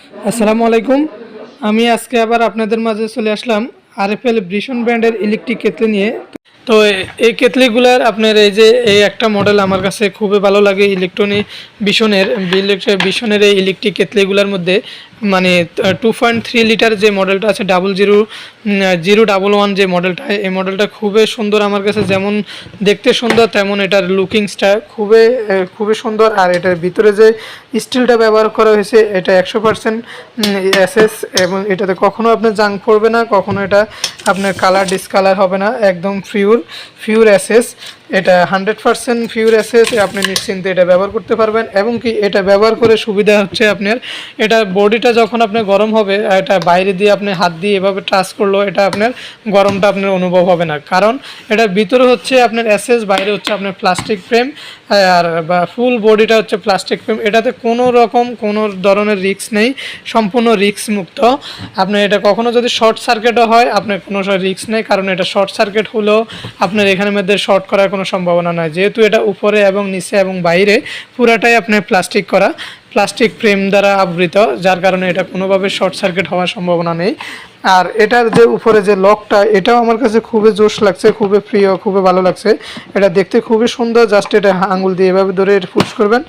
আসসালামু আলাইকুম। আমি আজকে আবার আপনাদের মাঝে চলে আসলাম আরএফএল ব্রিশন ব্র্যান্ডের ইলেকট্রিক কেটলি নিয়ে। তো এই কেটলিগুলার আপনার এই যে এই একটা মডেল আমার কাছে খুবই ভালো লাগে বিশনের এই ইলেকট্রিক কেটলিগুলার মধ্যে, মানে 2.3 লিটার যে মডেলটা আছে 0001 যে মডেলটা, এই মডেলটা খুবই সুন্দর আমার কাছে। যেমন দেখতে সুন্দর তেমন এটার লুকিংসটা খুবই সুন্দর। আর এটার ভিতরে যে স্টিলটা ব্যবহার করা হয়েছে এটা 100% এসএস, এবং এটাতে কখনো আপনার জাং পড়বে না, কখনো এটা আপনার কালার ডিসকালার হবে না। একদম পিওর এসএস, এটা 100% পিওর এসএস। আপনি নিশ্চিন্তে এটা ব্যবহার করতে পারবেন। এবং কি এটা ব্যবহার করে সুবিধা হচ্ছে আপনার, এটা বডিটা যখন আপনার গরম হবে, এটা বাইরে দিয়ে আপনি হাত দিয়ে এভাবে টাচ করলেও এটা আপনার গরমটা আপনার অনুভব হবে না, কারণ এটার ভিতরে হচ্ছে আপনার এসএস, বাইরে হচ্ছে আপনার প্লাস্টিক ফ্রেম, আর বা ফুল বডিটা হচ্ছে প্লাস্টিক ফ্রেম। এটাতে কোনো ধরনের রিস্ক নেই, সম্পূর্ণ রিস্ক মুক্ত। আপনার এটা কখনো যদি শর্ট সার্কিটও হয় আপনার কোনো রিস্ক নেই, কারণ এটা শর্ট সার্কিট হলেও আপনার এখানের মধ্যে শর্ট করার কোনো সম্ভাবনা নাই, যেহেতু এটা উপরে এবং নিচে এবং বাইরে পুরাটাই আপনার প্লাস্টিক ফ্রেম দ্বারা আবৃত, যার কারণে এটা কোনোভাবে শর্ট সার্কিট হওয়ার সম্ভাবনা নেই। আর এটার যে উপরে যে লকটা, এটাও আমার কাছে খুবই জোশ লাগছে, খুবই প্রিয়, খুবই ভালো লাগছে। এটা দেখতে খুবই সুন্দর। জাস্ট এটা আঙুল দিয়ে এভাবে ধরে পুশ করবেন,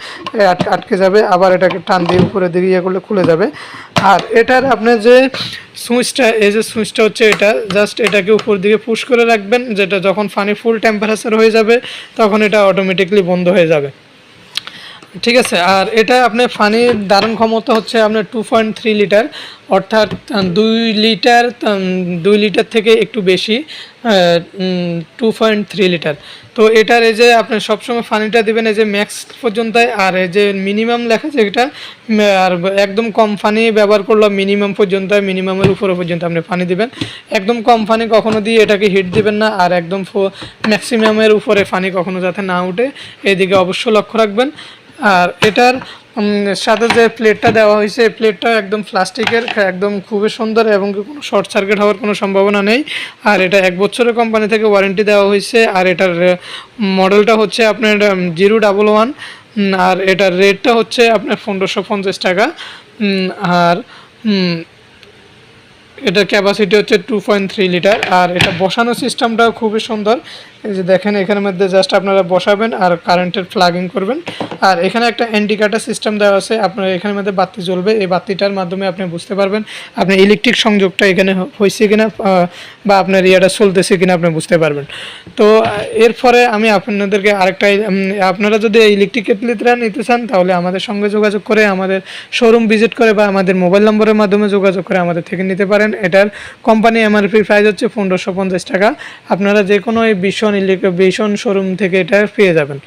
আটকে যাবে, আবার এটাকে টান দিয়ে উপরে দিকে ইয়ে করলে খুলে যাবে। আর এটার আপনার যে সুইচটা হচ্ছে, এটা জাস্ট এটাকে উপর দিকে পুশ করে রাখবেন, যেটা যখন পানি ফুল টেম্পারেচার হয়ে যাবে তখন এটা অটোমেটিকলি বন্ধ হয়ে যাবে। ঠিক আছে। আর এটা আপনার পানির ধারণ ক্ষমতা হচ্ছে আপনার 2.3 লিটার, অর্থাৎ 2 লিটার থেকে একটু বেশি, 2.3 লিটার। তো এটার এই যে আপনি সবসময় পানিটা দেবেন এই যে ম্যাক্স পর্যন্ত, আর এই যে মিনিমাম লেখা আছে এটা, আর একদম কম পানি ব্যবহার করলে মিনিমাম পর্যন্ত, মিনিমামের উপরে পর্যন্ত আপনি পানি দিবেন। একদম কম পানি কখনো দিয়ে এটাকে হিট দিবেন না, আর একদম ম্যাক্সিমামের উপরে পানি কখনো যাতে না উঠে এদিকে অবশ্যই লক্ষ্য রাখবেন। আর এটার সাথে যে প্লেটটা দেওয়া হয়েছে, এই প্লেটটা একদম প্লাস্টিকের, একদম খুবই সুন্দর, এবং কোনো শর্ট সার্কিট হওয়ার কোনো সম্ভাবনা নেই। আর এটা 1 বছরের কোম্পানি থেকে ওয়ারেন্টি দেওয়া হয়েছে। আর এটার মডেলটা হচ্ছে আপনার 011, আর এটার রেটটা হচ্ছে আপনার 1550 টাকা। আর এটার ক্যাপাসিটি হচ্ছে 2.3 লিটার। আর এটা বসানো সিস্টেমটাও খুবই সুন্দর। এই যে দেখেন, এখানের মধ্যে জাস্ট আপনারা বসাবেন আর কারেন্টের প্লাগিং করবেন। আর এখানে একটা ইন্ডিকেটর সিস্টেম দেওয়া আছে, আপনার এখানের মধ্যে বাতি জ্বলবে, এই বাতিটার মাধ্যমে আপনি বুঝতে পারবেন আপনার ইলেকট্রিক সংযোগটা এখানে হয়েছে কিনা, বা আপনার ইয়েটা চলতেছে কিনা আপনি বুঝতে পারবেন। তো এরপরে আমি আপনাদেরকে আরেকটা, আপনারা যদি ইলেকট্রিক কেটলিটা নিতে চান তাহলে আমাদের সঙ্গে যোগাযোগ করে, আমাদের শোরুম ভিজিট করে, বা আমাদের মোবাইল নম্বরের মাধ্যমে যোগাযোগ করে আমাদের থেকে নিতে পারেন। এটার কোম্পানি এমআরপি প্রাইস হচ্ছে 1550 টাকা। আপনারা যে কোনো এই ভীষণ শোরুম থেকে এটা পেয়ে যাবেন।